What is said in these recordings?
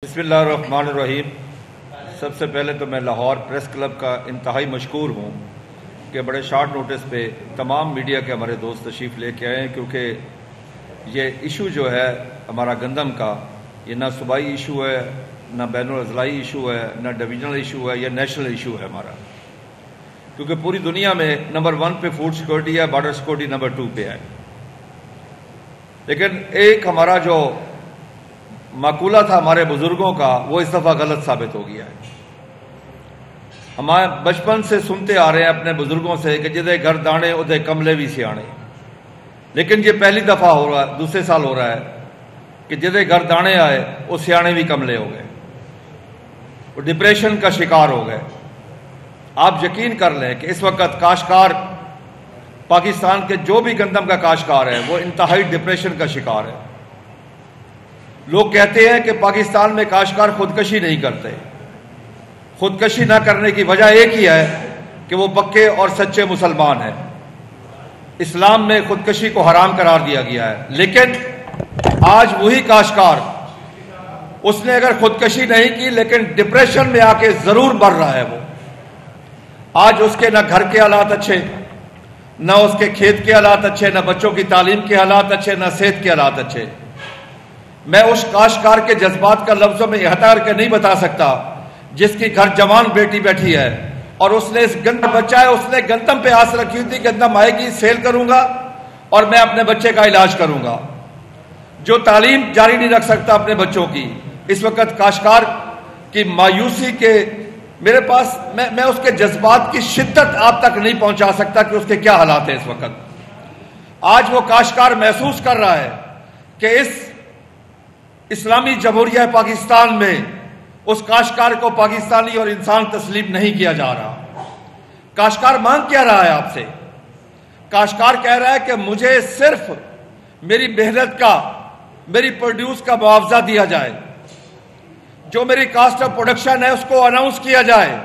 بسم اللہ الرحمن الرحیم۔ سب سے پہلے تو میں لاہور پریس کلب کا انتہائی مشکور ہوں کہ بڑے شارٹ نوٹس پہ تمام میڈیا کے ہمارے دوست تشریف لے کے آئے ہیں، کیونکہ یہ ایشو جو ہے ہمارا گندم کا، یہ نہ صوبائی ایشو ہے، نہ بین الاضلاعی ایشو ہے، نہ ڈویژنل ایشو ہے، یہ نیشنل ایشو ہے ہمارا، کیونکہ پوری دنیا میں نمبر 1 پہ فوڈ سیکورٹی ہے، بارڈر سیکورٹی نمبر 2 پہ ہے۔ لیکن ایک ہمارا جو مقولہ تھا ہمارے بزرگوں کا، وہ اس دفعہ غلط ثابت ہو گیا ہے۔ ہمارے بچپن سے سنتے آ رہے ہیں اپنے بزرگوں سے کہ جدے گھر دانے ادھے کملے بھی سیانے، لیکن یہ پہلی دفعہ ہو رہا ہے، دوسرے سال ہو رہا ہے کہ جدے گھر دانے آئے وہ سیانے بھی کملے ہو گئے، وہ ڈپریشن کا شکار ہو گئے۔ آپ یقین کر لیں کہ اس وقت کاشتکار پاکستان کے جو بھی گندم کا کاشتکار ہے وہ انتہائی ڈپریشن کا شکار ہے۔ لوگ کہتے ہیں کہ پاکستان میں کاشتکار خودکشی نہیں کرتے۔ خودکشی نہ کرنے کی وجہ ایک ہی ہے کہ وہ پکے اور سچے مسلمان ہیں۔ اسلام میں خودکشی کو حرام قرار دیا گیا ہے، لیکن آج وہی کاشتکار، اس نے اگر خودکشی نہیں کی لیکن ڈپریشن میں آ کے ضرور مر رہا ہے۔ وہ آج اس کے نہ گھر کے حالات اچھے، نہ اس کے کھیت کے حالات اچھے، نہ بچوں کی تعلیم کے حالات اچھے، نہ صحت کے حالات اچھے۔ میں اس کاشتکار کے جذبات کا لفظوں میں احاطہ کر کے نہیں بتا سکتا جس کی گھر جوان بیٹی بیٹھی ہے اور اس نے اس گندم بچہ ہے، اس نے گندم پہ آس رکھی تھی، گندم آئے گی سیل کروں گا اور میں اپنے بچے کا علاج کروں گا۔ جو تعلیم جاری نہیں رکھ سکتا اپنے بچوں کی، اس وقت کاشتکار کی مایوسی کے میرے پاس میں اس کے جذبات کی شدت آپ تک نہیں پہنچا سکتا کہ اس کے کیا حالات ہیں اس وقت۔ آج وہ کاشتکار محسوس کر رہا ہے کہ اس اسلامی جمہوریہ پاکستان میں اس کاشتکار کو پاکستانی اور انسان تسلیم نہیں کیا جا رہا۔ کاشتکار مانگ کیا رہا ہے آپ سے؟ کاشتکار کہہ رہا ہے کہ مجھے صرف میری محنت کا، میری پروڈیوس کا معاوضہ دیا جائے، جو میری کاسٹ آف پروڈکشن ہے اس کو اناؤنس کیا جائے۔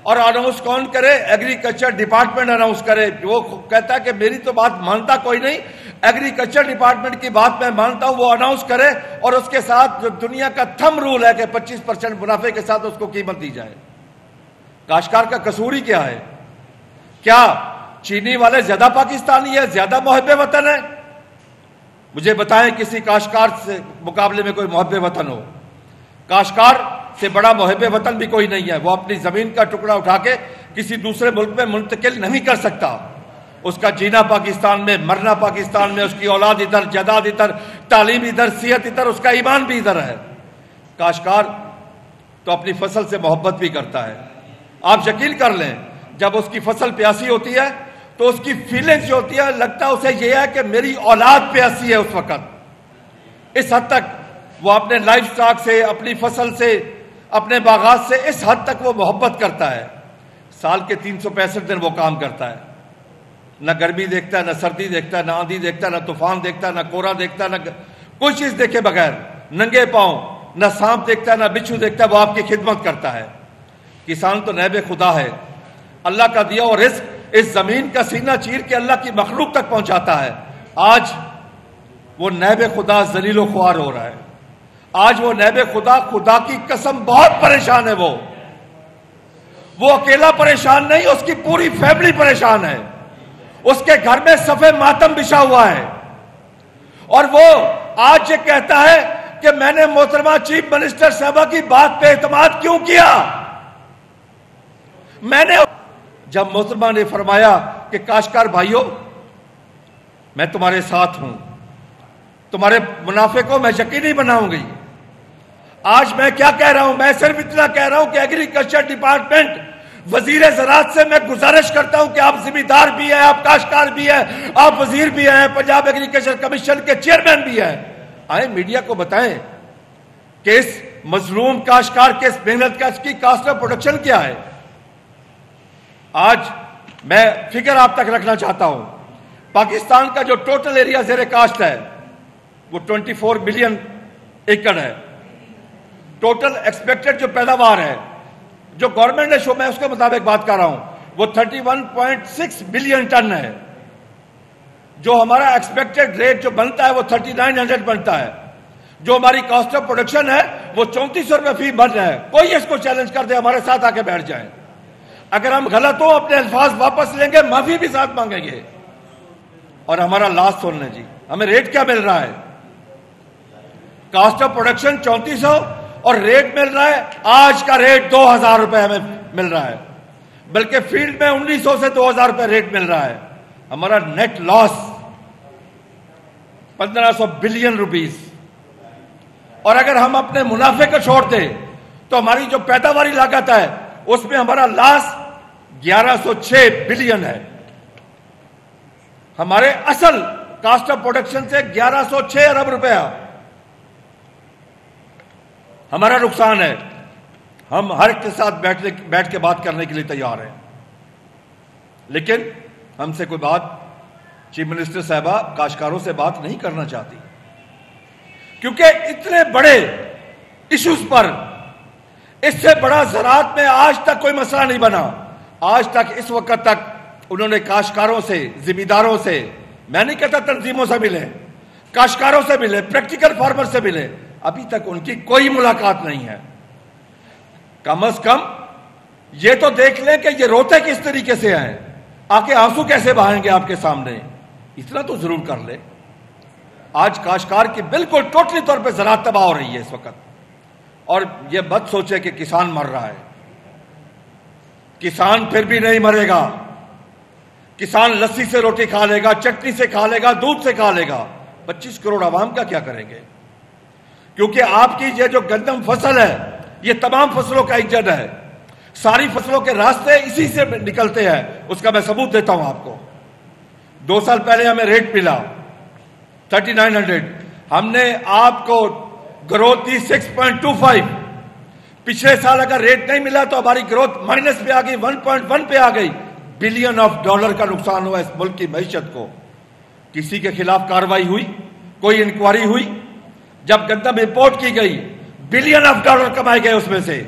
اور اناؤنس کون کرے؟ ایگریکلچر ڈپارٹمنٹ اناؤنس کرے۔ وہ کہتا ہے کہ میری تو بات مانتا کوئی نہیں، ایگریکلچر ڈپارٹمنٹ کی بات میں مانتا ہوں، وہ اناؤنس کرے اور اس کے ساتھ جو دنیا کا تھم رول ہے کہ 25% منافع کے ساتھ اس کو قیمت دی جائے۔ کاشتکار کا قصور ہی کیا ہے؟ کیا چینی والے زیادہ پاکستانی ہے، زیادہ محب وطن ہے؟ مجھے بتائیں کسی کاشتکار سے مقابلے میں کوئی محب وطن ہو؟ کاشتکار سے بڑا محب وطن بھی کوئی نہیں ہے۔ وہ اپنی زمین کا ٹکڑا اٹھا کے کسی دوسرے ملک میں منتقل نہیں کر سکتا۔ اس کا جینا پاکستان میں، مرنا پاکستان میں، اس کی اولاد ادھر، جائیداد ادھر، تعلیم ادھر، صحت ادھر، اس کا ایمان بھی ادھر ہے۔ کاشتکار تو اپنی فصل سے محبت بھی کرتا ہے۔ آپ یقین کر لیں جب اس کی فصل پیاسی ہوتی ہے تو اس کی فیلنگز جو ہوتی ہے، لگتا ہے اسے یہ ہے کہ میری اولاد پیاسی ہے اس وقت۔ اس حد تک وہ اپنے لائف سٹاک سے، اپنی فصل سے، اپنے باغات سے اس حد تک وہ محبت کرتا ہے۔ سال کے 365 دن وہ کام کرتا ہے، نہ گرمی دیکھتا ہے، نہ سردی دیکھتا ہے، نہ آندھی دیکھتا ہے، نہ طوفان دیکھتا ہے، نہ کورا دیکھتا ہے، نہ کوئی چیز دیکھے بغیر، ننگے پاؤں، نہ سانپ دیکھتا ہے، نہ بچھو دیکھتا ہے، وہ آپ کی خدمت کرتا ہے۔ کسان تو نیب خدا ہے، اللہ کا دیا اور رزق اس زمین کا سینہ چیر کے اللہ کی مخلوق تک پہنچاتا ہے۔ آج وہ نیب خدا ذلیل و خوار ہو رہا ہے۔ آج وہ نیب خدا، خدا کی قسم بہت پریشان ہے۔ وہ اکیلا پریشان نہیں، اس کی پوری فیملی پریشان ہے۔ اس کے گھر میں صفے ماتم بچھا ہوا ہے، اور وہ آج یہ کہتا ہے کہ میں نے محترمہ چیف منسٹر صاحبہ کی بات پہ اعتماد کیوں کیا؟ میں نے جب محترمہ نے فرمایا کہ کاشتکار بھائیوں میں تمہارے ساتھ ہوں، تمہارے منافع کو میں یقینی بناؤں گی۔ آج میں کیا کہہ رہا ہوں؟ میں صرف اتنا کہہ رہا ہوں کہ ایگریکلچر ڈپارٹمنٹ، وزیر زراعت سے میں گزارش کرتا ہوں کہ آپ ذمہ دار بھی ہیں، آپ کاشتکار بھی ہیں، آپ وزیر بھی ہیں، پنجاب ایگریکلچر کمیشن کے چیئرمین بھی ہیں، آئیں میڈیا کو بتائیں کہ اس مظلوم کاشتکار کے اس محنت کا اس کی کاسٹ آف پروڈکشن کیا ہے۔ آج میں فگر آپ تک رکھنا چاہتا ہوں، پاکستان کا جو ٹوٹل ایریا زیر کاشت ہے وہ 24 ملین ایکڑ ہے۔ ٹوٹل ایکسپیکٹڈ جو پیداوار ہے، جو گورنمنٹ نے شو، میں اس کے مطابق بات کر رہا ہوں، وہ 31.6 بلین ٹن ہے۔ جو ہمارا ایکسپیکٹڈ ریٹ جو بنتا ہے وہ 3900 بنتا ہے۔ جو ہماری کاسٹ آف پروڈکشن ہے وہ 3400 روپے فی من ہے. کوئی اس کو چیلنج کر دے ہمارے ساتھ آ کے بیٹھ جائیں. اگر ہم غلط ہوں اپنے الفاظ واپس لیں گے, معافی بھی ساتھ مانگیں گے. اور ہمارا لاسٹ سن لیں جی, ہمیں ریٹ کیا مل رہا ہے؟ کاسٹ آف پروڈکشن 3400 اور ریٹ مل رہا ہے آج کا ریٹ 2000 روپے ہمیں مل رہا ہے, بلکہ فیلڈ میں 1900 سے 2000 روپے ریٹ مل رہا ہے. ہمارا نیٹ لاس 1500 بلین روپیز. اور اگر ہم اپنے منافع کو چھوڑ دیں تو ہماری جو پیداواری لاگت ہے اس میں ہمارا لاس 1106 بلین ہے. ہمارے اصل کاسٹ آف پروڈکشن سے 1106 ارب روپیہ ہمارا نقصان ہے. ہم ہر ایک کے ساتھ بیٹھ کے بات کرنے کے لیے تیار ہیں, لیکن ہم سے کوئی بات چیف منسٹر صاحبہ کاشتکاروں سے بات نہیں کرنا چاہتی, کیونکہ اتنے بڑے ایشوز پر اس سے بڑا زراعت میں آج تک کوئی مسئلہ نہیں بنا. آج تک اس وقت تک انہوں نے کاشتکاروں سے, زمینداروں سے, میں نہیں کہتا تنظیموں سے ملے, کاشتکاروں سے ملے, پریکٹیکل فارمر سے ملے, ابھی تک ان کی کوئی ملاقات نہیں ہے. کم از کم یہ تو دیکھ لیں کہ یہ روتے کس طریقے سے ہیں, آ کے آنسو کیسے بہائیں گے آپ کے سامنے, اتنا تو ضرور کر لے. آج کاشتکار کی بالکل ٹوٹلی طور پہ زراعت تباہ ہو رہی ہے اس وقت. اور یہ مت سوچے کہ کسان مر رہا ہے, کسان پھر بھی نہیں مرے گا. کسان لسی سے روٹی کھا لے گا, چٹنی سے کھا لے گا, دودھ سے کھا لے گا. 25 کروڑ عوام کا کیا کریں گے؟ کیونکہ آپ کی یہ جو گندم فصل ہے یہ تمام فصلوں کا انجن ہے. ساری فصلوں کے راستے اسی سے نکلتے ہیں. اس کا میں ثبوت دیتا ہوں آپ کو. 2 سال پہلے ہمیں ریٹ ملا 3900, ہم نے آپ کو گروتھ دی 6.25. پچھلے سال اگر ریٹ نہیں ملا تو ہماری گروتھ مائنس پہ آ گئی, 1.1 پہ آ گئی. بلین آف ڈالر کا نقصان ہوا اس ملک کی معیشت کو. کسی کے خلاف کارروائی ہوئی؟ کوئی انکوائری ہوئی؟ جب گندم امپورٹ کی گئی بلین آف ڈالر کمائے گئے, اس میں سے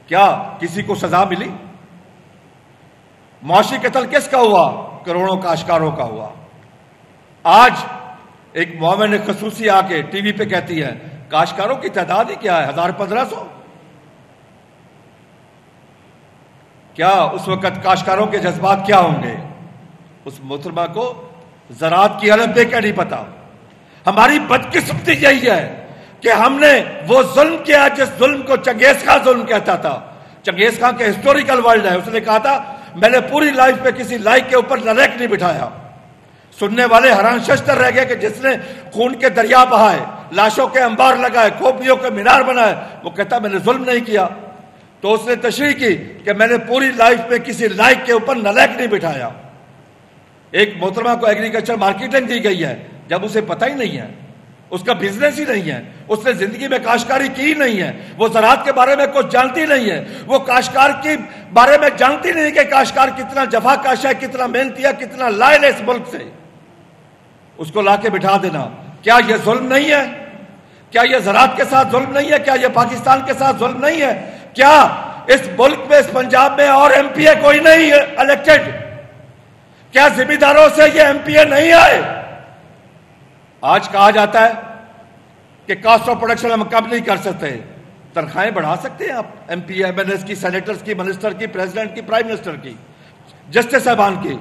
کیا کسی کو سزا ملی؟ معاشی قتل کس کا ہوا؟ کروڑوں کاشتکاروں کا ہوا. آج ایک معاون خصوصی آ کے ٹی وی پہ کہتی ہے کاشتکاروں کی تعداد ہی کیا ہے, 1500. کیا اس وقت کاشتکاروں کے جذبات کیا ہوں گے؟ اس محترمہ کو زراعت کی الف بے کیا نہیں پتا. ہماری بدقسمتی یہی ہے کہ ہم نے وہ ظلم کیا جس ظلم کو چنگیز خان ظلم کہتا تھا. چنگیز خان کے ہسٹوریکل ورلڈ ہے, اس نے کہا تھا میں نے پوری لائف پہ کسی لائق کے اوپر نریک نہیں بٹھایا. سننے والے حیران ششتر رہ گئے کہ جس نے خون کے دریا بہائے, لاشوں کے انبار لگائے, کھوپڑیوں کے مینار بنائے, وہ کہتا میں نے ظلم نہیں کیا. تو اس نے تشریح کی کہ میں نے پوری لائف میں کسی لائق کے اوپر نلیک نہیں بٹھایا. ایک محترمہ کو ایگریکلچر مارکیٹنگ دی گئی ہے جب اسے پتہ ہی نہیں ہے, اس کا بزنس ہی نہیں ہے, اس نے زندگی میں کاشتکاری کی نہیں ہے, وہ زراعت کے بارے میں کچھ جانتی نہیں ہے, وہ کاشتکار کے بارے میں جانتی نہیں کہ کاشتکار کتنا جفا کاش ہے, کتنا محنتی ہے, کتنا لائل ہے اس ملک سے. اس کو لا کے بٹھا دینا, کیا یہ ظلم نہیں ہے؟ کیا یہ زراعت کے ساتھ ظلم نہیں ہے؟ کیا یہ پاکستان کے ساتھ ظلم نہیں ہے؟ کیا اس ملک میں, اس پنجاب میں اور ایم پی اے کوئی نہیں ہے الیکٹڈ؟ کیا زمینداروں سے یہ ایم پی اے نہیں آئے؟ آج کہا جاتا ہے کہ کاسٹ آف پروڈکشن ہم کم نہیں کر سکتے. تنخواہیں بڑھا سکتے ہیں آپ M P M N S کی, سینیٹرز کی, منسٹر کی, پریزیڈنٹ کی, پرائم منسٹر کی, جسٹس صاحبان کی.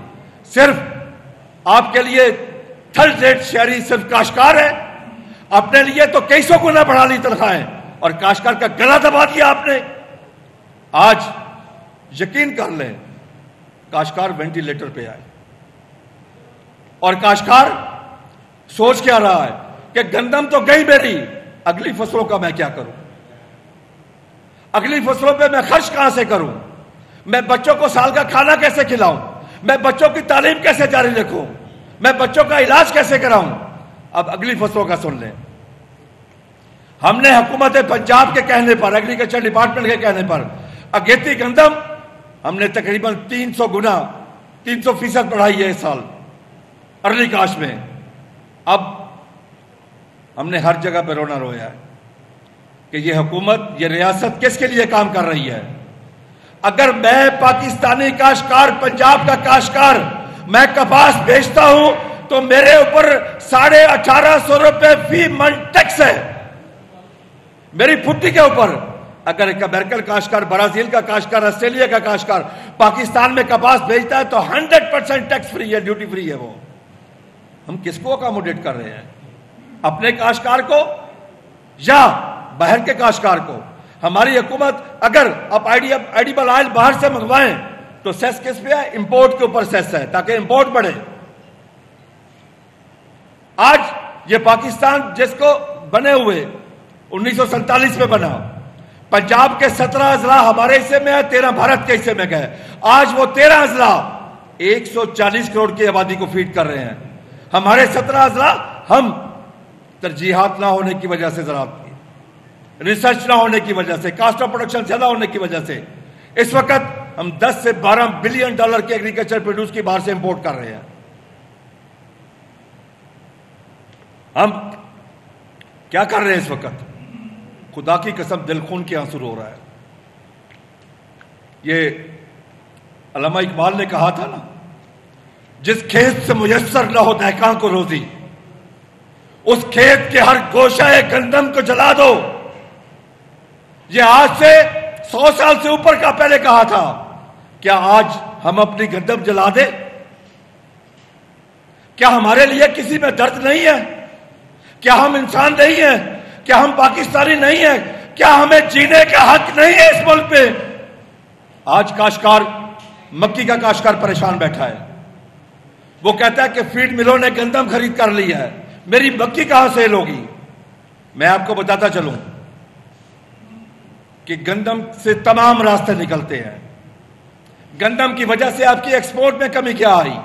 صرف آپ کے لیے تھرڈ ریٹ شہری صرف کاشتکار ہے. اپنے لیے تو کئی سو گنا بڑھا لی تنخواہیں اور کاشتکار کا گلا دبا دیا آپ نے. آج یقین کر لیں کاشتکار وینٹیلیٹر پہ آئے اور کاشتکار سوچ کیا رہا ہے کہ گندم تو گئی میری, اگلی فصلوں کا میں کیا کروں, اگلی فصلوں پہ میں خرچ کہاں سے کروں, میں بچوں کو سال کا کھانا کیسے کھلاؤں, میں بچوں کی تعلیم کیسے جاری رکھوں, میں بچوں کا علاج کیسے کراؤں. اب اگلی فصلوں کا سن لیں. ہم نے حکومت پنجاب کے کہنے پر, ایگریکلچر ڈپارٹمنٹ کے کہنے پر اگیتی گندم ہم نے تقریباً 300% بڑھائی ہے اس سال ارلی کاشت میں. اب ہم نے ہر جگہ پہ رونا رویا ہے کہ یہ حکومت, یہ ریاست کس کے لیے کام کر رہی ہے. اگر میں پاکستانی کاشتکار, پنجاب کا کاشتکار, میں کپاس بیچتا ہوں تو میرے اوپر 1850 روپے فی من ٹیکس ہے. میری پھٹی کے اوپر اگر ایک امریکن کاشتکار، برازیل کا کاشتکار، آسٹریلیا کا کاشتکار پاکستان میں کپاس بھیجتا ہے تو 100% ٹیکس فری ہے، ڈیوٹی فری ہے. وہ ہم کس کو اکاموڈیٹ کر رہے ہیں؟ اپنے کاشتکار کو یا باہر کے کاشتکار کو؟ ہماری حکومت اگر اب ایڈیبل آئل باہر سے منگوائیں تو سیس کس پہ ہے؟ امپورٹ کے اوپر سیس ہے تاکہ امپورٹ بڑھے. آج یہ پاکستان جس کو بنے ہوئے 1947 میں بنا، پنجاب کے 17 اضلاع ہمارے حصے میں ہے، 13 بھارت کے حصے میں گئے. آج وہ 13 اضلاع 140 کروڑ کی آبادی کو فیڈ کر رہے ہیں. ہمارے 17 اضلاع ہم ترجیحات نہ ہونے کی وجہ سے، زراعت کی ریسرچ نہ ہونے کی وجہ سے، کاسٹ آف پروڈکشن زیادہ ہونے کی وجہ سے اس وقت ہم 10 سے 12 بلین ڈالر کے ایگریکلچر پروڈیوس کی باہر سے امپورٹ کر رہے ہیں. ہم کیا کر رہے ہیں اس وقت؟ خدا کی قسم دل خون کے آنسو رو رہا ہے. یہ علامہ اقبال نے کہا تھا نا، جس کھیت سے میسر نہ ہو دہقاں کو روزی، اس کھیت کے ہر گوشہ گندم کو جلا دو. یہ آج سے 100 سال سے اوپر کا پہلے کہا تھا. کیا آج ہم اپنی گندم جلا دیں؟ کیا ہمارے لیے کسی میں درد نہیں ہے؟ کیا ہم انسان نہیں ہیں؟ کیا ہم پاکستانی نہیں ہیں؟ کیا ہمیں جینے کا حق نہیں ہے اس ملک پہ؟ آج کاشتکار، مکی کا کاشتکار پریشان بیٹھا ہے. وہ کہتا ہے کہ فیڈ ملوں نے گندم خرید کر لی ہے، میری مکی کہاں سیل ہوگی؟ میں آپ کو بتاتا چلوں کہ گندم سے تمام راستے نکلتے ہیں. گندم کی وجہ سے آپ کی ایکسپورٹ میں کمی کیا آئی؟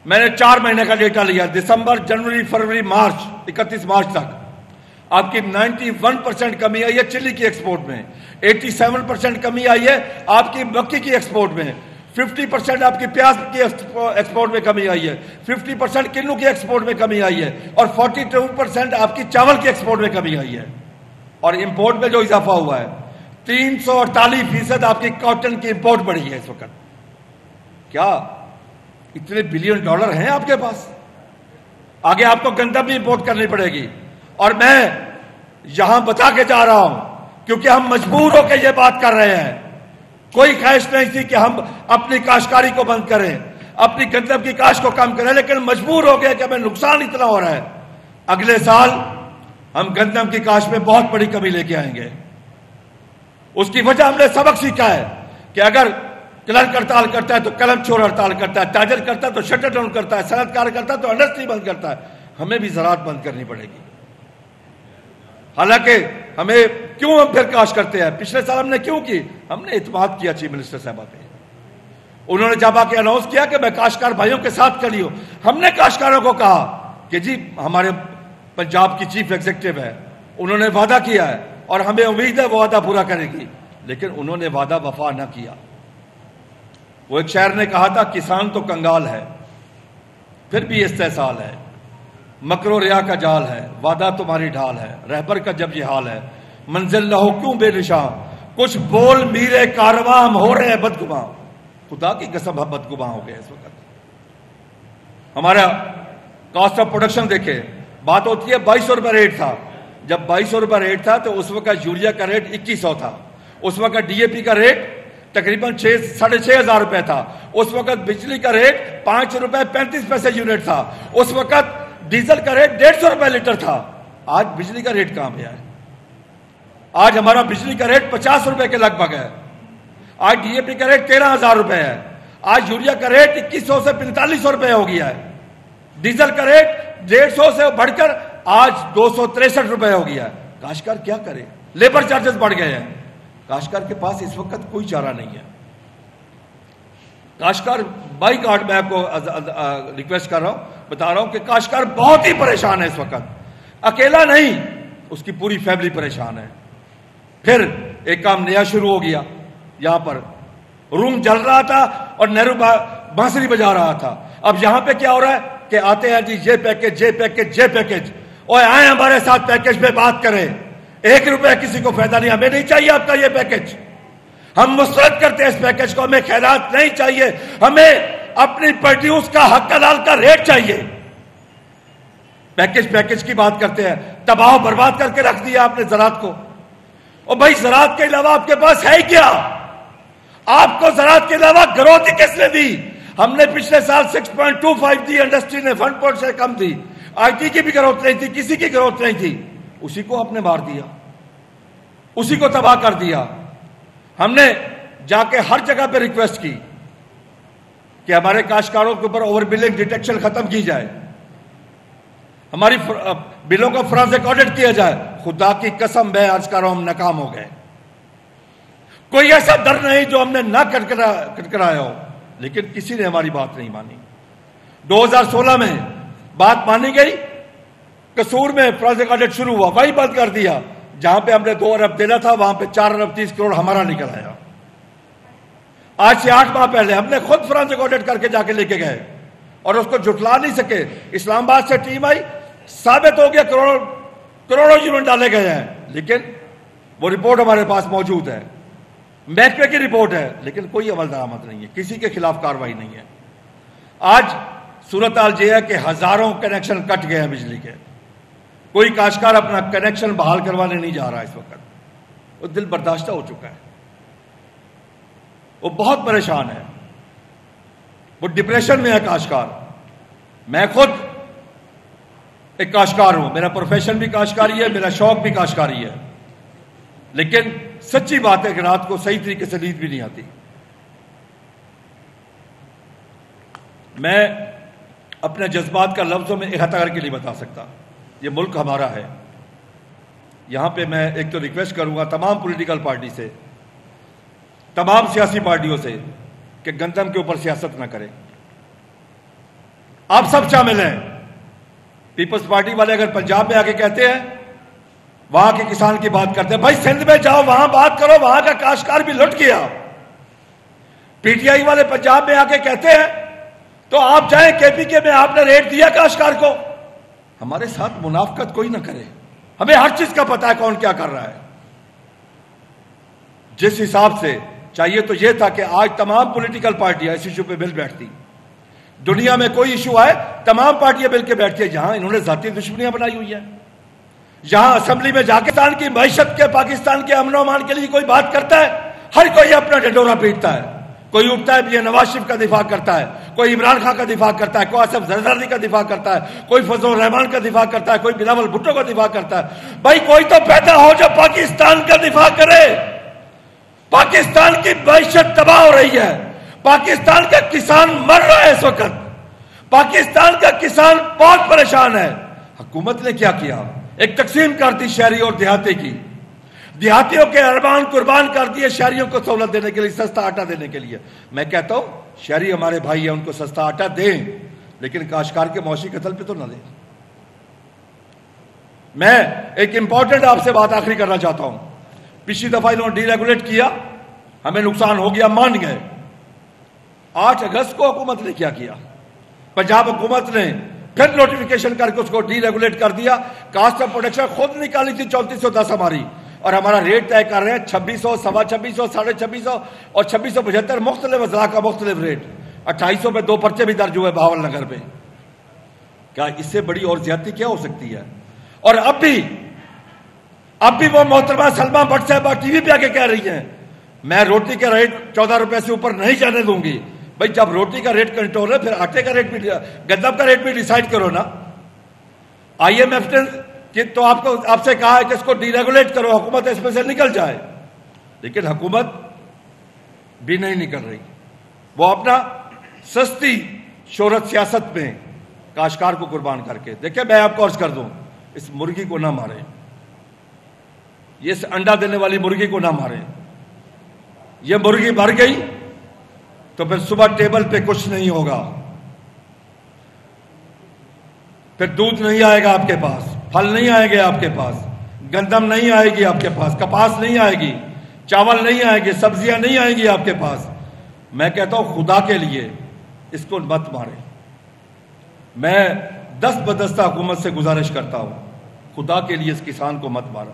میں نے 4 مہینے کا ڈیٹا لیا، دسمبر، جنوری، فروری، مارچ، 31 مارچ تک آپ کی 91% کمی آئی ہے چلی کی ایکسپورٹ میں، 87% کمی آئی ہے آپ کی مکی کی ایکسپورٹ میں، 50% آپ کی پیاز کی ایکسپورٹ میں کمی آئی ہے، 50% کنو کی ایکسپورٹ میں کمی آئی ہے، اور 42% آپ کی چاول کی ایکسپورٹ میں کمی آئی ہے. اور امپورٹ میں جو اضافہ ہوا ہے 348% آپ کی کاٹن کی امپورٹ بڑھی ہے اس وقت. کیا اتنے بلین ڈالر ہیں آپ کے پاس؟ آگے آپ کو گندم بھی امپورٹ کرنی پڑے گی. اور میں یہاں بتا کے جا رہا ہوں کیونکہ ہم مجبور ہو کے یہ بات کر رہے ہیں. کوئی خواہش نہیں تھی کہ ہم اپنی کاشتکاری کو بند کریں، اپنی گندم کی کاشت کو کم کریں، لیکن مجبور ہو گئے کہ ہمیں نقصان اتنا ہو رہا ہے. اگلے سال ہم گندم کی کاشت میں بہت بڑی کمی لے کے آئیں گے. اس کی وجہ ہم نے سبق سیکھا ہے کہ اگر کلرک ہڑتال کرتا ہے تو قلم چور ہڑتال کرتا ہے، تاجر کرتا ہے تو شٹر ڈاؤن کرتا ہے، صنعت کار کرتا ہے تو انڈسٹری بند کرتا ہے. ہمیں بھی زراعت بند کرنی پڑے گی. حالانکہ ہمیں کیوں ہم پھر کاشت کرتے ہیں؟ پچھلے سال ہم نے کیوں کی؟ ہم نے اعتماد کیا چیف منسٹر صاحبہ پہ. انہوں نے جب آ کے اناؤنس کیا کہ میں کاشتکار بھائیوں کے ساتھ کھڑی ہوں، ہم نے کاشتکاروں کو کہا کہ جی ہمارے پنجاب کی چیف ایگزیکٹو ہے، انہوں نے وعدہ کیا ہے اور ہمیں امید ہے وہ وعدہ پورا کرے گی، لیکن انہوں نے وعدہ وفا نہ کیا. وہ ایک شاعر نے کہا تھا کسان تو کنگال ہے پھر بھی استحصال ہے، مکر و ریا کا جال ہے، وعدہ تمہاری ڈھال ہے، رہبر کا جب یہ حال ہے، منزل نہ ہو کیوں بے نشاں، کچھ بول میرے کارواں ہم ہو رہے ہیں بدگماں. خدا کی قسم ہم بدگماں ہو گئے اس وقت. ہمارا کاسٹ آف پروڈکشن دیکھے، بات ہوتی ہے 2200 روپے ریٹ تھا. جب 2200 روپے ریٹ تھا تو اس وقت یوریا کا ریٹ 2100 تھا. اس وقت ڈی اے پی کا ریٹ تقریباً 6,500 روپے تھا. اس وقت بجلی کا ریٹ 5 روپے 35 پیسے یونٹ تھا. اس وقت ڈیزل کا ریٹ 150 روپے لیٹر تھا. آج بجلی کا ریٹ کہاں پہ ہے؟ آج ہمارا بجلی کا ریٹ 50 روپے کے لگ بھگ ہے. آج ڈی اے پی کا ریٹ 13,000 روپے ہے. آج یوریا کا ریٹ 2100 سے 4500 روپے ہو گیا ہے. ڈیزل کا ریٹ 150 سے بڑھ کر آج 263 روپے ہو گیا ہے. کاشتکار کیا کرے؟ لیبر چارجز بڑھ گئے ہیں. کاشتکار کے پاس اس وقت کوئی چارہ نہیں ہے. کاشتکار بائی کارڈ میں آپ کو ریکویسٹ کر رہا ہوں، بتا رہا ہوں کہ کاشتکار بہت ہی پریشان ہے اس وقت. اکیلا نہیں، اس کی پوری فیملی پریشان ہے. پھر ایک کام نیا شروع ہو گیا. یہاں پر روم جل رہا تھا اور نہرو بانسری بجا رہا تھا. اب یہاں پہ کیا ہو رہا ہے کہ آتے ہیں جی یہ پیکج، یہ پیکج، یہ پیکج. اور آئیں ہمارے ساتھ پیکج پہ بات کریں. 1 روپے کسی کو فائدہ نہیں. ہمیں نہیں چاہیے آپ کا یہ پیکج. ہم مسترد کرتے ہیں اس پیکج کو. ہمیں خیرات نہیں چاہیے. ہمیں اپنی پروڈیوس کا حق حلال کا ریٹ چاہیے. پیکج کی بات کرتے ہیں. تباہ و برباد کر کے رکھ دیا آپ نے زراعت کو. اور بھائی زراعت کے علاوہ آپ کے پاس ہے کیا؟ آپ کو زراعت کے علاوہ گروتھ کس نے دی؟ ہم نے پچھلے سال 6.25 دی، انڈسٹری نے 1% سے کم دی، آئی ٹی کی بھی گروتھ نہیں تھی، کسی کی گروتھ نہیں تھی. اسی کو آپ نے مار دیا، اسی کو تباہ کر دیا. ہم نے جا کے ہر جگہ پہ ریکویسٹ کی کہ ہمارے کاشتکاروں کے اوپر اوور بلنگ ڈیٹیکشن ختم کی جائے، ہماری بلوں کا فرانزک آڈٹ کیا جائے. خدا کی قسم میں عرض کر رہا ہوں، ہم ناکام ہو گئے. کوئی ایسا در نہیں جو ہم نے نہ کٹکرایا ہو، لیکن کسی نے ہماری بات نہیں مانی. 2016 میں بات مانی گئی، قصور میں فرانزک آڈٹ شروع ہوا، وہی بند کر دیا. جہاں پہ ہم نے 2 ارب دینا تھا وہاں پہ 4 ارب 30 کروڑ ہمارا نکل آیا. آج سے 8 ماہ پہلے ہم نے خود فرانزک آڈٹ کر کے جا کے لے کے گئے اور اس کو جھٹلا نہیں سکے. اسلام آباد سے ٹیم آئی، ثابت ہو گیا کروڑوں یونٹ ڈالے گئے ہیں، لیکن وہ رپورٹ ہمارے پاس موجود ہے، محکمے کی رپورٹ ہے، لیکن کوئی عمل درآمد نہیں ہے، کسی کے خلاف کارروائی نہیں ہے. آج صورتحال یہ ہے کہ ہزاروں کنیکشن کٹ گئے ہیں بجلی کے. کوئی کاشتکار اپنا کنیکشن بحال کروانے نہیں جا رہا اس وقت. وہ دل برداشتہ ہو چکا ہے، وہ بہت پریشان ہے، وہ ڈپریشن میں ہے کاشتکار. میں خود ایک کاشتکار ہوں، میرا پروفیشن بھی کاشتکاری ہے، میرا شوق بھی کاشتکاری ہے، لیکن سچی بات ہے کہ رات کو صحیح طریقے سے نیند بھی نہیں آتی. میں اپنے جذبات کا لفظوں میں احاطہ کر کے نہیں بتا سکتا. یہ ملک ہمارا ہے. یہاں پہ میں ایک تو ریکویسٹ کروں گا تمام پولیٹیکل پارٹی سے، تمام سیاسی پارٹیوں سے، کہ گندم کے اوپر سیاست نہ کریں. آپ سب شامل ہیں. پیپلز پارٹی والے اگر پنجاب میں آ کے کہتے ہیں، وہاں کے کسان کی بات کرتے ہیں، بھائی سندھ میں جاؤ وہاں بات کرو، وہاں کا کاشتکار بھی لٹ گیا. پی ٹی آئی والے پنجاب میں آ کے کہتے ہیں تو آپ جائیں کے پی کے میں، آپ نے ریٹ دیا کاشتکار کو. ہمارے ساتھ منافقت کوئی نہ کرے، ہمیں ہر چیز کا پتہ ہے کون کیا کر رہا ہے. جس حساب سے چاہیے تو یہ تھا کہ آج تمام پولیٹیکل پارٹیاں اس ایشو پہ مل بیٹھتی. دنیا میں کوئی ایشو آئے تمام پارٹیاں مل کے بیٹھتی ہیں. جہاں انہوں نے ذاتی دشمنیاں بنائی ہوئی ہیں، جہاں اسمبلی میں جا کے پاکستان کی معیشت کے، پاکستان کے امن و امان کے لیے کوئی بات کرتا ہے، ہر کوئی اپنا ڈنڈورا پیٹتا ہے. کوئی اٹھتا ہے یہ نواز شریف کا دفاع کرتا ہے، کوئی عمران خان کا دفاع کرتا ہے، کوئی آصف زرداری کا دفاع کرتا ہے، کوئی فضل الرحمان کا دفاع کرتا ہے، کوئی بلاول بھٹو کا دفاع کرتا ہے. بھائی کوئی تو پیدا ہو جو پاکستان کا دفاع کرے. پاکستان کی معیشت تباہ ہو رہی ہے، پاکستان کا کسان مر رہا ہے اس وقت، پاکستان کا کسان بہت پریشان ہے. حکومت نے کیا کیا؟ ایک تقسیم کر دی شہری اور دیہاتی کی. دیہاتیوں کے ارمان قربان کر دیے شہریوں کو سہولت دینے کے لیے، سستا آٹا دینے کے لیے. میں کہتا ہوں شہری ہمارے بھائی ہیں، ان کو سستا آٹا دیں، لیکن کاشتکار کے معاشی قتل پہ تو نہ دیں. میں ایک امپورٹنٹ آپ سے بات آخری کرنا چاہتا ہوں. پچھلی دفعہ انہوں نے ڈی ریگولیٹ کیا، ہمیں نقصان ہو گیا، مان گئے. 8 اگست کو حکومت نے کیا کیا؟ پنجاب حکومت نے پھر نوٹیفیکیشن کر کے اس کو ڈی ریگولیٹ کر دیا. کاسٹ آف پروڈکشن خود نکالی تھی 3410 ہماری، اور ہمارا ریٹ طے کر رہے ہیں 2600، 2650، 2650 اور 2675. مختلف اضلاع کا مختلف ریٹ. 2800 پہ 2 پرچے بھی درج ہوئے بہاول نگر پہ. کیا اس سے بڑی اور زیادتی کیا ہو سکتی ہے؟ اور اب بھی وہ محترمہ سلمہ بٹ صاحبہ ٹی وی پہ آ کے کہہ رہی ہیں میں روٹی کا ریٹ 14 روپے سے اوپر نہیں جانے دوں گی. بھائی جب روٹی کا ریٹ کنٹرول ہے پھر آٹے کا ریٹ بھی، گندم کا ریٹ بھی ڈیسائیڈ کرو نا. آئی ایم ایف نے تو آپ سے کہا ہے کہ اس کو ڈی ریگولیٹ کرو، حکومت اس میں سے نکل جائے، لیکن حکومت بھی نہیں نکل رہی. وہ اپنا سستی شہرت سیاست میں کاشتکار کو قربان کر کے. دیکھیں میں آپ کو عرض کر دوں، اس مرغی کو نہ مارے، یہ اس انڈا دینے والی مرغی کو نہ مارے. یہ مرغی مر گئی تو پھر صبح ٹیبل پہ کچھ نہیں ہوگا، پھر دودھ نہیں آئے گا آپ کے پاس، پھل نہیں آئے گے آپ کے پاس، گندم نہیں آئے گی آپ کے پاس، کپاس نہیں آئے گی، چاول نہیں آئے گی، سبزیاں نہیں آئیں گی آپ کے پاس. میں کہتا ہوں خدا کے لیے اس کو مت مارے. میں دست بدستہ حکومت سے گزارش کرتا ہوں، خدا کے لیے اس کسان کو مت مارو.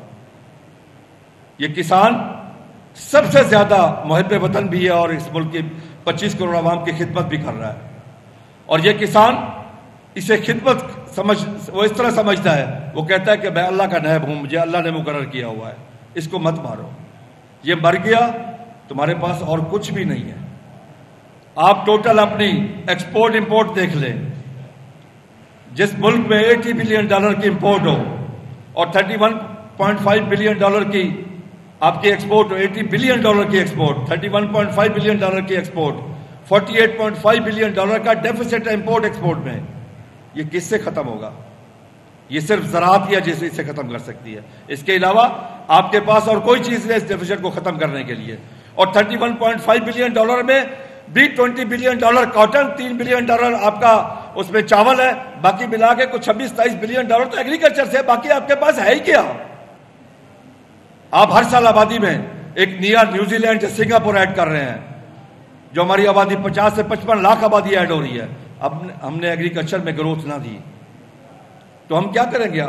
یہ کسان سب سے زیادہ محب وطن بھی ہے اور اس ملک کے 25 کروڑ عوام کی خدمت بھی کر رہا ہے. اور یہ کسان اسے خدمت وہ اس طرح سمجھتا ہے وہ کہتا ہے کہ میں اللہ کا نائب ہوں, مجھے اللہ نے مقرر کیا ہوا ہے, اس کو مت مارو. یہ مر گیا, تمہارے پاس اور کچھ بھی نہیں ہے. آپ ٹوٹل اپنی ایکسپورٹ امپورٹ دیکھ لیں, جس ملک میں $80 بلین کی امپورٹ ہو اور $31.5 بلین کی آپ کی ایکسپورٹ ہو, $80 بلین کی ایکسپورٹ, $31.5 بلین کی ایکسپورٹ, $48.5 بلین کا ڈیفیسٹ ہے امپورٹ ایکسپورٹ میں. یہ کس سے ختم ہوگا؟ یہ صرف زراعت یا جیسے اسے ختم کر سکتی ہے. اس کے علاوہ آپ کے پاس اور کوئی چیز نہیں اس ڈیفیسٹ کو ختم کرنے کے لیے. اور $31.5 بلین میں بھی $20 بلین کاٹن, $3 بلین آپ کا اس میں چاول ہے, باقی ملا کے کچھ 26-27 بلین تو ایگریکلچر سے. باقی آپ کے پاس ہے ہی کیا؟ آپ ہر سال آبادی میں ایک نیا نیوزی لینڈ یا سنگاپور ایڈ کر رہے ہیں, جو ہماری آبادی 50 سے 55 لاکھ آبادی ایڈ ہو رہی ہے. اب ہم نے ایگریکلچر میں گروتھ نہ دی تو ہم کیا کریں گے؟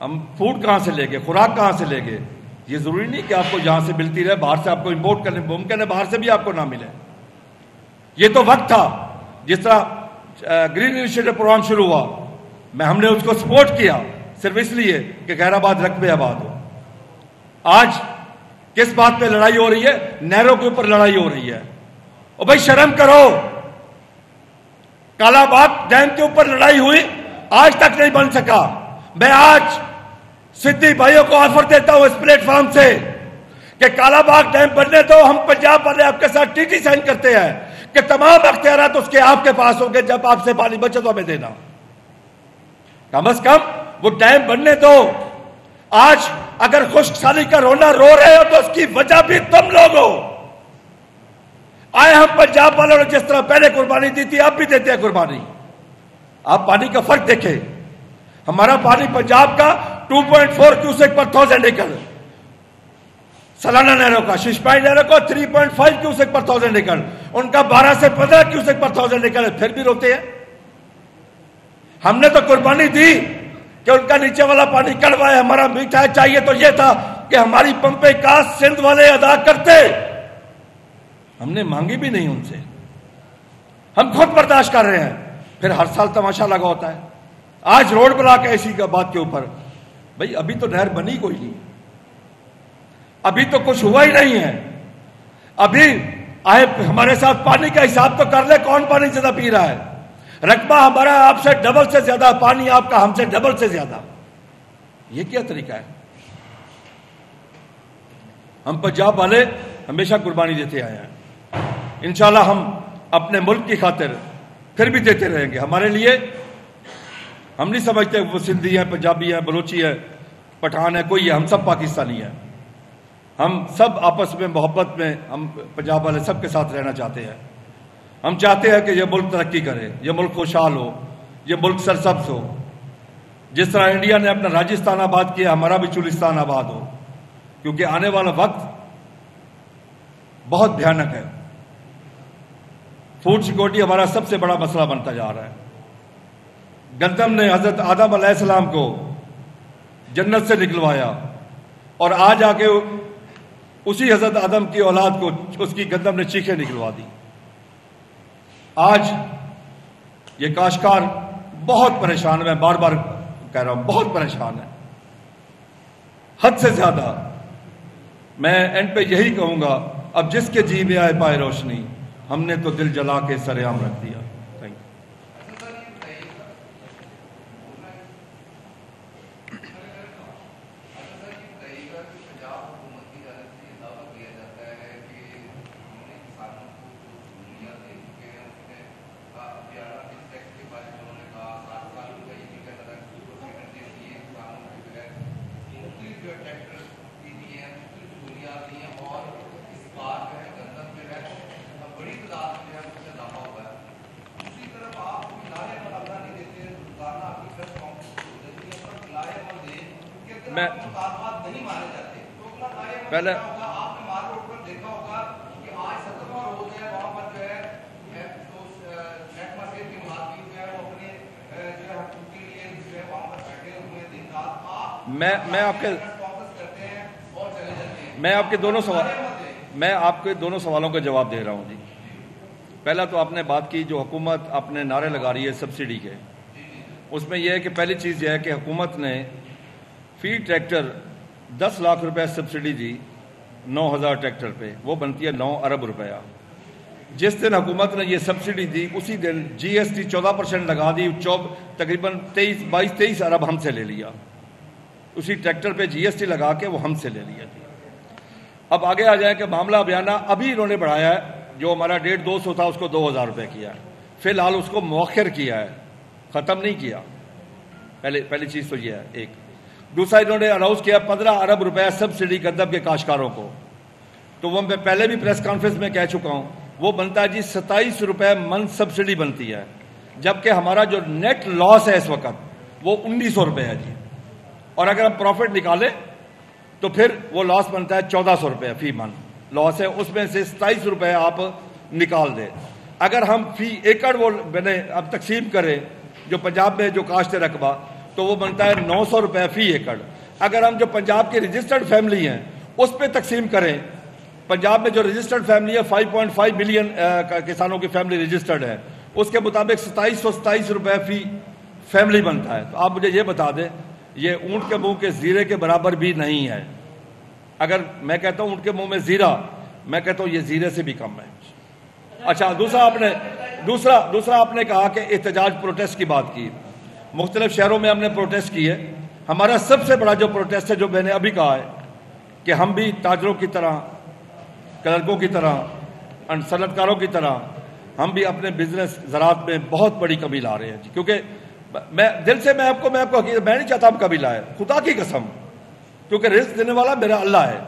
ہم فوڈ کہاں سے لیں گے, خوراک کہاں سے لیں گے؟ یہ ضروری نہیں کہ آپ کو جہاں سے ملتی رہے, باہر سے آپ کو امپورٹ کرنے ممکن ہے, باہر سے بھی آپ کو نہ ملے. یہ تو وقت تھا جس طرح گرین انیشیٹو پروگرام شروع ہوا, ہم نے اس کو سپورٹ کیا صرف اس لیے کہ خیر آباد رقبے آباد ہو. آج کس بات پہ لڑائی ہو رہی ہے؟ نہروں کے اوپر لڑائی ہو رہی ہے. او بھائی شرم کرو, کالا باغ ڈیم کے اوپر لڑائی ہوئی, آج تک نہیں بن سکا. میں آج سدھی بھائیوں کو آفر دیتا ہوں اس پلیٹ فارم سے کہ کالا باغ ڈیم بننے دو. ہم پنجاب والے آپ کے ساتھ ٹی ٹی سائن کرتے ہیں کہ تمام اختیارات اس کے آپ کے پاس ہوں گے, جب آپ سے پانی بچے تو ہمیں دینا. کم از کم وہ ڈیم بننے دو. آج اگر خشک سالی کا رونا رو رہے ہو تو اس کی وجہ بھی تم لوگ ہو. آئے ہم پنجاب والوں نے جس طرح پہلے قربانی دی تھی اب بھی دیتے ہیں قربانی. آپ پانی کا فرق دیکھیں. ہمارا پانی پنجاب کا 2.4 کیوسک پر 1000 ایکڑ, سلانہ نہروں کا, ششپائی نہروں کا 3.5 کیوسک پر 1000 ایکڑ, ان کا 12 سے 15 کیوسک پر 1000 ایکڑ ہے, پھر بھی روتے ہیں. ہم نے تو قربانی دی کہ ان کا نیچے والا پانی کڑوا ہے, ہمارا میٹھا ہے. چاہیے تو یہ تھا کہ ہماری پمپیں کاس سندھ والے ادا کرتے. ہم نے مانگی بھی نہیں ان سے, ہم خود برداشت کر رہے ہیں. پھر ہر سال تماشا لگا ہوتا ہے. آج روڈ بلاک ہے اسی کا بات کے اوپر. بھئی ابھی تو نہر بنی کوئی نہیں, ابھی تو کچھ ہوا ہی نہیں ہے. ابھی آئے ہمارے ساتھ پانی کا حساب تو کر لے, کون پانی زیادہ پی رہا ہے. رقبہ ہمارا آپ سے ڈبل سے زیادہ, پانی آپ کا ہم سے ڈبل سے زیادہ. یہ کیا طریقہ ہے؟ ہم پنجاب والے ہمیشہ قربانی دیتے آئے ہیں. انشاءاللہ ہم اپنے ملک کی خاطر پھر بھی دیتے رہیں گے. ہمارے لیے ہم نہیں سمجھتے وہ سندھی ہیں, پنجابی ہیں, بلوچی ہے, پٹھان ہے, کوئی ہے. ہم سب پاکستانی ہیں. ہم سب آپس میں محبت میں, ہم پنجاب والے سب کے ساتھ رہنا چاہتے ہیں. ہم چاہتے ہیں کہ یہ ملک ترقی کرے, یہ ملک خوشحال ہو, یہ ملک سرسبز ہو. جس طرح انڈیا نے اپنا راجستھان آباد کیا, ہمارا بھی چولستان آباد ہو, کیونکہ آنے والا وقت بہت بھیانک ہے. فوڈ سیکورٹی ہمارا سب سے بڑا مسئلہ بنتا جا رہا ہے. گندم نے حضرت آدم علیہ السلام کو جنت سے نکلوایا, اور آج آ کے اسی حضرت آدم کی اولاد کو اس کی گندم نے چیخیں نکلوا دی. آج یہ کاشتکار بہت پریشان ہے. میں بار بار کہہ رہا ہوں, بہت پریشان ہے, حد سے زیادہ. میں اینڈ پہ یہی کہوں گا, اب جس کے جی میں آئے پائے روشنی, ہم نے تو دل جلا کے سرعام رکھ دیا. پہلے میں آپ کے دونوں سوالوں کا جواب دے رہا ہوں. جی پہلا تو آپ نے بات کی جو حکومت اپنے نعرے لگا رہی ہے سبسڈی کے, اس میں یہ ہے کہ پہلی چیز یہ ہے کہ حکومت نے فی ٹریکٹر 10 لاکھ روپے سبسڈی دی 9,000 ٹریکٹر پہ، وہ بنتی ہے 9 ارب روپیہ۔ جس دن حکومت نے یہ سبسڈی دی اسی دن جی ایس ٹی 14% لگا دی، تقریباً 22-23 ارب ہم سے لے لیا، اسی ٹریکٹر پہ جی ایس ٹی لگا کے وہ ہم سے لے لیا جی۔ اب آگے آ جائیں کہ معاملہ بیانہ ابھی انہوں نے بڑھایا ہے، جو ہمارا 150-200 تھا اس کو 2,000 روپے کیا ہے، فی الحال اس کو مؤخر کیا ہے، ختم نہیں کیا۔ پہلی چیز تو یہ ہے ایک۔ دوسرا انہوں نے اناؤنس کیا 15 ارب روپے سبسڈی گندم کے کاشتکاروں کو، تو وہ میں پہلے بھی پریس کانفرنس میں کہہ چکا ہوں، وہ بنتا ہے جی 27 روپے من سبسڈی بنتی ہے، جبکہ ہمارا جو نیٹ لاس ہے اس وقت وہ 1900 روپے ہے جی، اور اگر ہم پروفٹ نکالیں تو پھر وہ لاس بنتا ہے 1400 روپے فی من لاس ہے، اس میں سے 27 روپے آپ نکال دیں۔ اگر ہم فی ایکڑ وہ اب تقسیم کریں جو پنجاب میں جو کاشت رقبہ، تو وہ بنتا ہے 900 روپے فی ایکڑ۔ اگر ہم جو پنجاب کی رجسٹرڈ فیملی ہیں اس پہ تقسیم کریں، پنجاب میں جو رجسٹرڈ فیملی ہے 5.5 ملین کسانوں کی فیملی رجسٹرڈ ہے، اس کے مطابق 2727 روپے فی فیملی بنتا ہے۔ تو آپ مجھے یہ بتا دیں، یہ اونٹ کے منہ کے زیرے کے برابر بھی نہیں ہے۔ اگر میں کہتا ہوں اونٹ کے منہ میں زیرہ، میں کہتا ہوں یہ زیرے سے بھی کم ہے۔ اچھا، دوسرا آپ نے کہا کہ احتجاج پروٹیسٹ کی بات کی، مختلف شہروں میں ہم نے پروٹیسٹ کی ہے۔ ہمارا سب سے بڑا جو پروٹیسٹ ہے، جو میں نے ابھی کہا ہے کہ ہم بھی تاجروں کی طرح، کلرکوں کی طرح، صنعت کاروں کی طرح ہم بھی اپنے بزنس زراعت میں بہت بڑی کمی لا رہے ہیں جی، کیونکہ میں دل سے میں آپ کو حقیقت میں نہیں چاہتا ہم کمی لائے، خدا کی قسم، کیونکہ رزق دینے والا میرا اللہ ہے،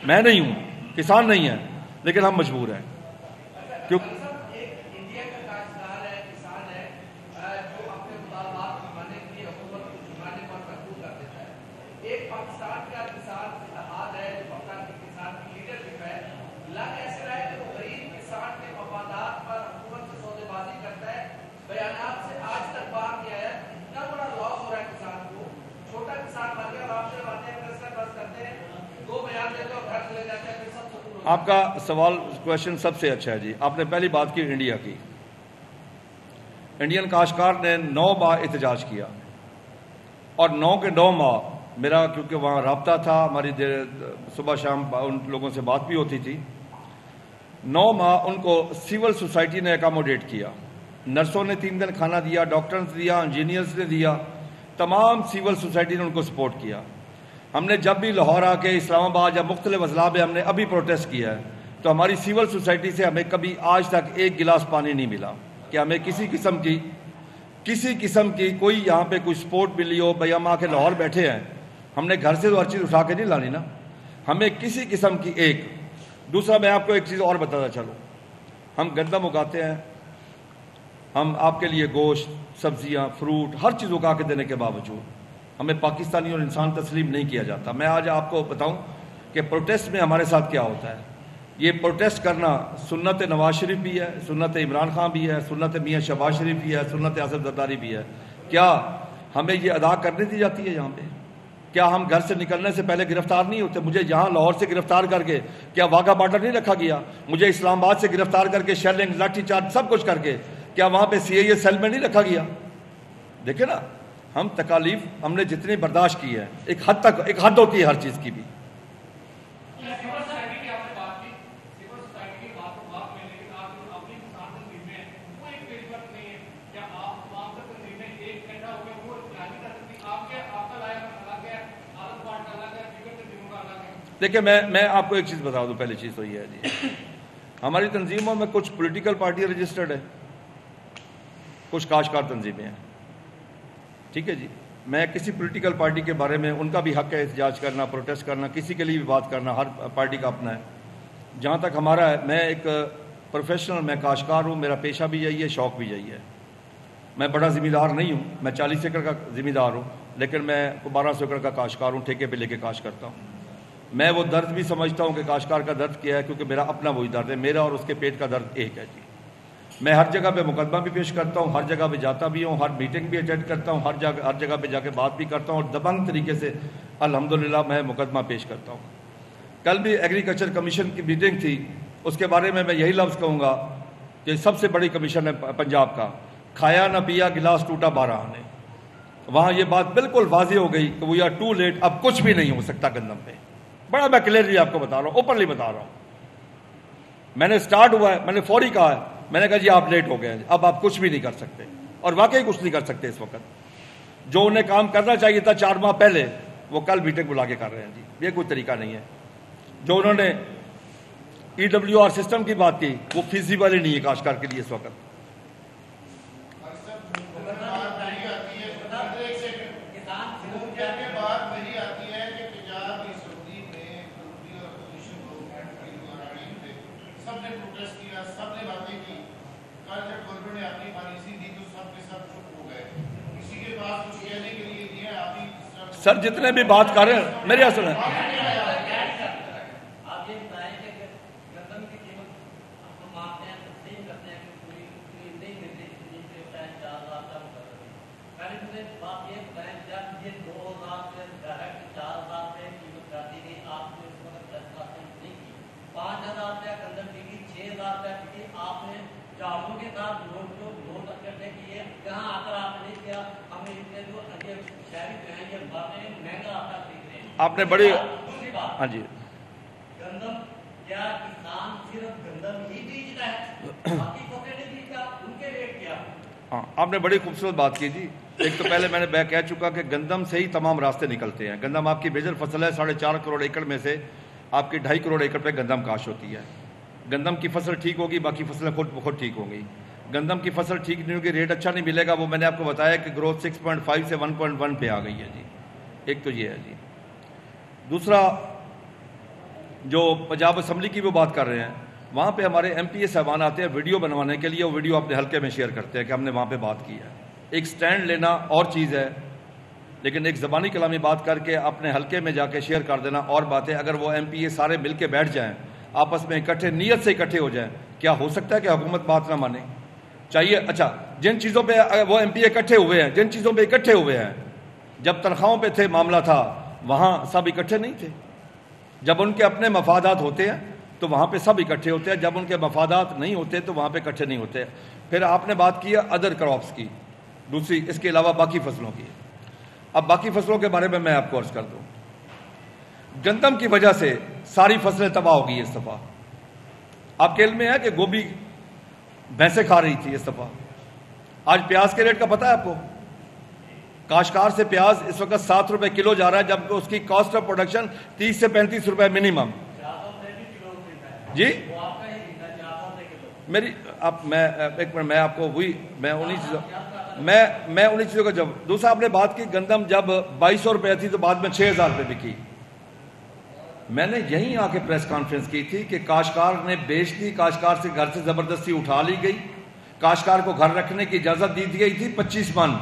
میں نہیں ہوں، کسان نہیں ہے، لیکن ہم مجبور ہیں کیونکہ آپ کا کویشچن سب سے اچھا ہے جی۔ آپ نے پہلی بات کی انڈیا کی، انڈین کاشتکار نے 9 ماہ احتجاج کیا، اور 9 کے 9 ماہ میرا کیونکہ وہاں رابطہ تھا، ہماری صبح شام ان لوگوں سے بات بھی ہوتی تھی، 9 ماہ ان کو سول سوسائٹی نے اکاموڈیٹ کیا، نرسوں نے 3 دن کھانا دیا، ڈاکٹرز نے دیا، انجینئرز نے دیا، تمام سول سوسائٹی نے ان کو سپورٹ کیا۔ ہم نے جب بھی لاہور آ کے اسلام آباد یا مختلف اضلاع میں ہم نے ابھی پروٹیسٹ کیا ہے، تو ہماری سول سوسائٹی سے ہمیں کبھی آج تک ایک گلاس پانی نہیں ملا کہ ہمیں کسی قسم کی کوئی یہاں پہ کوئی سپورٹ ملی ہو۔ بھائی ہم آ کے لاہور بیٹھے ہیں، ہم نے گھر سے تو ہر چیز اٹھا کے نہیں لانی نا، ہمیں کسی قسم کی ایک۔ دوسرا میں آپ کو ایک چیز اور بتاتا چلوں، ہم گندم اگاتے ہیں، ہم آپ کے لیے گوشت، سبزیاں، فروٹ، ہر چیز اگا کے دینے کے باوجود ہمیں پاکستانی اور انسان تسلیم نہیں کیا جاتا۔ میں آج آپ کو بتاؤں کہ پروٹیسٹ میں ہمارے ساتھ کیا ہوتا ہے۔ یہ پروٹیسٹ کرنا سنت نواز شریف بھی ہے، سنت عمران خان بھی ہے، سنت میاں شہباز شریف بھی ہے، سنت آصف زرداری بھی ہے۔ کیا ہمیں یہ ادا کرنے دی جاتی ہے یہاں پہ؟ کیا ہم گھر سے نکلنے سے پہلے گرفتار نہیں ہوتے؟ مجھے یہاں لاہور سے گرفتار کر کے کیا واگا بارڈر نہیں رکھا گیا؟ مجھے اسلام آباد سے گرفتار کر کے شیلنگ، لاٹھی چارج، سب کچھ کر کے کیا وہاں پہ سی اے سیل میں نہیں رکھا گیا؟ دیکھیں نا، ہم تکالیف ہم نے جتنی برداشت کی ہے، ایک حد تک ایک حد ہوتی ہے ہر چیز کی بھی۔ دیکھیں میں آپ کو ایک چیز بتا دوں، پہلی چیز تو یہ ہے جی، ہماری تنظیموں میں کچھ پولیٹیکل پارٹی رجسٹرڈ ہے، کچھ کاشتکار تنظیمیں ہیں، ٹھیک ہے جی۔ میں کسی پولیٹیکل پارٹی کے بارے میں، ان کا بھی حق ہے احتجاج کرنا، پروٹیسٹ کرنا، کسی کے لیے بھی بات کرنا، ہر پارٹی کا اپنا ہے۔ جہاں تک ہمارا ہے، میں ایک پروفیشنل، میں کاشتکار ہوں، میرا پیشہ بھی یہی ہے، شوق بھی یہی ہے۔ میں بڑا ذمہ دار نہیں ہوں، میں 40 ایکڑ کا ذمہ دار ہوں، لیکن میں 1200 ایکڑ کا کاشتکار ہوں، ٹھیکے پہ لے کے کاشت کرتا ہوں۔ میں وہ درد بھی سمجھتا ہوں کہ کاشتکار کا درد کیا ہے، کیونکہ میرا اپنا وہی درد ہے، میرا اور اس کے پیٹ کا درد ایک ہے جی۔ میں ہر جگہ پہ مقدمہ بھی پیش کرتا ہوں، ہر جگہ پہ جاتا بھی ہوں، ہر میٹنگ بھی اٹینڈ کرتا ہوں، ہر جگہ پہ جا کے بات بھی کرتا ہوں، اور دبنگ طریقے سے الحمدللہ میں مقدمہ پیش کرتا ہوں۔ کل بھی ایگریکلچر کمیشن کی میٹنگ تھی، اس کے بارے میں یہی لفظ کہوں گا کہ سب سے بڑی کمیشن ہے پنجاب کا، کھایا نہ پیا گلاس ٹوٹا 12 آنے. وہاں یہ بات بالکل واضح ہو گئی کہ وی آر ٹو لیٹ, اب کچھ بھی نہیں ہو سکتا گندم پہ. بڑا میں کلیئرلی آپ کو بتا رہا ہوں, اوپنلی بتا رہا ہوں. میں نے سٹارٹ ہوا ہے, میں نے فوری کہا ہے, میں نے کہا جی آپ لیٹ ہو گئے, اب آپ کچھ بھی نہیں کر سکتے, اور واقعی کچھ نہیں کر سکتے اس وقت. جو انہیں کام کرنا چاہیے تھا 4 ماہ پہلے, وہ کل میٹنگ بلا کے کر رہے ہیں. جی یہ کوئی طریقہ نہیں ہے. جو انہوں نے EWR سسٹم کی بات کی وہ فیزیبل ہی نہیں ہے کاشتکار کے لیے اس وقت. سر جتنے بھی بات کر رہے ہیں میری بات سنیں. آپ نے بڑی, ہاں جی ہاں آپ نے بڑی خوبصورت بات کی جی. ایک تو پہلے میں نے کہہ چکا کہ گندم سے ہی تمام راستے نکلتے ہیں. گندم آپ کی میجر فصل ہے. 4.5 کروڑ ایکڑ میں سے آپ کی 2.5 کروڑ ایکڑ پہ گندم کاشت ہوتی ہے. گندم کی فصل ٹھیک ہوگی, باقی فصلیں خود ٹھیک ہوں گی. گندم کی فصل ٹھیک نہیں ہوگی, ریٹ اچھا نہیں ملے گا. وہ میں نے آپ کو بتایا کہ گروتھ 6.5 سے 1.1 پہ آ گئی ہے جی. ایک تو یہ ہے جی. دوسرا جو پنجاب اسمبلی کی وہ بات کر رہے ہیں, وہاں پہ ہمارے MPA صاحبان آتے ہیں ویڈیو بنوانے کے لیے. وہ ویڈیو اپنے حلقے میں شیئر کرتے ہیں کہ ہم نے وہاں پہ بات کی ہے. ایک سٹینڈ لینا اور چیز ہے, لیکن ایک زبانی کلامی بات کر کے اپنے حلقے میں جا کے شیئر کر دینا اور بات ہے. اگر وہ MPA سارے مل کے بیٹھ جائیں, آپس میں اکٹھے نیت سے اکٹھے ہو جائیں, کیا ہو سکتا ہے کہ حکومت بات نہ مانے؟ چاہیے. اچھا جن چیزوں پہ وہ MPA اکٹھے ہوئے ہیں, جن چیزوں پہ اکٹھے ہوئے ہیں, جب تنخواہوں پہ تھے معاملہ تھا وہاں سب اکٹھے نہیں تھے. جب ان کے اپنے مفادات ہوتے ہیں تو وہاں پہ سب اکٹھے ہوتے ہیں, جب ان کے مفادات نہیں ہوتے تو وہاں پہ اکٹھے نہیں ہوتے. پھر آپ نے بات کی ادر کراپس کی, دوسری اس کے علاوہ باقی فصلوں کی. اب باقی فصلوں کے بارے میں آپ کو عرض کر دوں. گندم کی وجہ سے ساری فصلیں تباہ ہو گئی اس دفعہ. آپ کے علم میں ہے کہ گوبھی بھینسیں کھا رہی تھی اس دفعہ. آج پیاز کے ریٹ کا پتہ ہے آپ کو؟ کاشتکار سے پیاز اس وقت 7 روپے کلو جا رہا ہے, جبکہ اس کی کاسٹ آف پروڈکشن 30 سے 35 روپے منیمم. جی میری اب میں ایک منٹ, میں آپ کو وہی میں انہیں چیزوں کا جب. دوسرا آپ نے بات کی گندم جب 2200 روپے تھی تو بعد میں 6000 روپے بکی. میں نے یہیں آ کے پریس کانفرنس کی تھی کہ کاشتکار نے بیچ دی, کاشتکار سے گھر سے زبردستی اٹھا لی گئی. کاشتکار کو گھر رکھنے کی اجازت دی گئی تھی 25 من.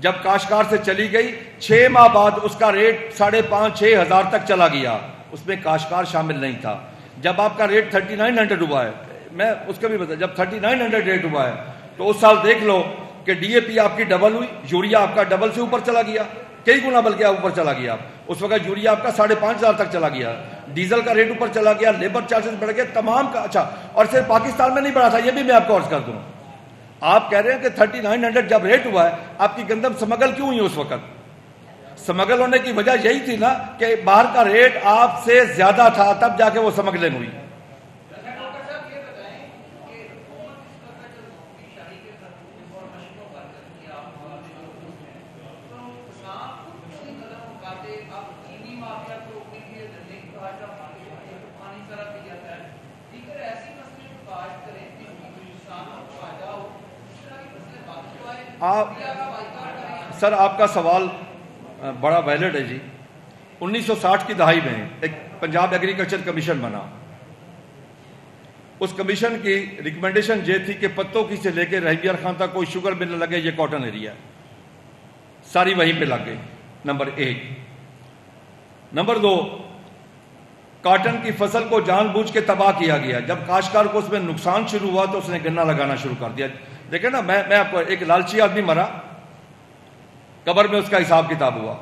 جب کاشتکار سے چلی گئی 6 ماہ بعد اس کا ریٹ 5,500-6 ہزار تک چلا گیا. اس میں کاشتکار شامل نہیں تھا. جب آپ کا ریٹ 3900 ہوا ہے, میں اس کا بھی بتا, جب 3900 ریٹ ہوا ہے تو اس سال دیکھ لو کہ DAP آپ کی ڈبل ہوئی, یوریا آپ کا ڈبل سے اوپر چلا گیا, کئی گنا بلکہ اوپر چلا گیا. اس وقت یوریا آپ کا 5,500 تک چلا گیا, ڈیزل کا ریٹ اوپر چلا گیا, لیبر چارجز بڑھ گئے, تمام کا. اچھا, اور صرف پاکستان میں نہیں بڑھا تھا, یہ بھی میں آپ کو عرض کر دوں. آپ کہہ رہے ہیں کہ 3900 جب ریٹ ہوا ہے, آپ کی گندم سمگل کیوں ہوئی اس وقت؟ سمگل ہونے کی وجہ یہی تھی نا کہ باہر کا ریٹ آپ سے زیادہ تھا, تب جا کے وہ سمگلنگ ہوئی. سر آپ کا سوال بڑا ویلڈ ہے جی. 1960 کی دہائی میں ایک پنجاب ایگریکلچر کمیشن بنا. اس کمیشن کی ریکمنڈیشن یہ تھی کہ پتوں کی سے لے کے رحیمیار خان تک کوئی شوگر مل نہ لگے, یہ کاٹن ایریا ہے, ساری وہیں پہ لگ گئی. نمبر 1. نمبر 2, کاٹن کی فصل کو جان بوجھ کے تباہ کیا گیا. جب کاشتکار کو اس میں نقصان شروع ہوا تو اس نے گنا لگانا شروع کر دیا. دیکھیں نا, میں آپ کو, ایک لالچی آدمی مرا, قبر میں اس کا حساب کتاب ہوا.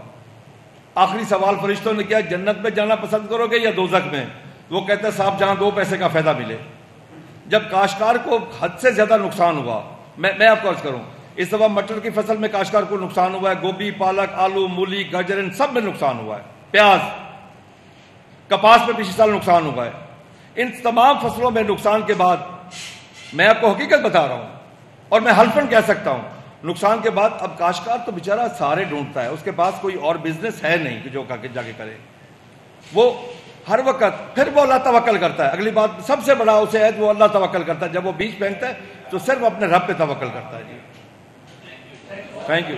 آخری سوال فرشتوں نے کیا, جنت میں جانا پسند کرو گے یا دوزخ میں؟ وہ کہتا ہے صاحب جہاں 2 پیسے کا فائدہ ملے. جب کاشتکار کو حد سے زیادہ نقصان ہوا, میں آپ کو عرض کروں، اس دفعہ مٹر کی فصل میں کاشتکار کو نقصان ہوا ہے، گوبھی، پالک، آلو، مولی، گاجر، ان سب میں نقصان ہوا ہے، پیاز، کپاس میں پچھلے سال نقصان ہوا ہے۔ ان تمام فصلوں میں نقصان کے بعد میں آپ کو حقیقت بتا رہا ہوں اور میں حلفاً کہہ سکتا ہوں، نقصان کے بعد اب کاشتکار تو بیچارہ سارے ڈھونڈتا ہے، اس کے پاس کوئی اور بزنس ہے نہیں کہ جو جا کے کرے، وہ ہر وقت پھر وہ اللہ توکل کرتا ہے۔ اگلی بات سب سے بڑا اسے ہے کہ وہ اللہ توکل کرتا ہے، جب وہ بیج پھینکتا ہے تو صرف اپنے رب پہ توکل کرتا ہے۔ جی تھینک یو۔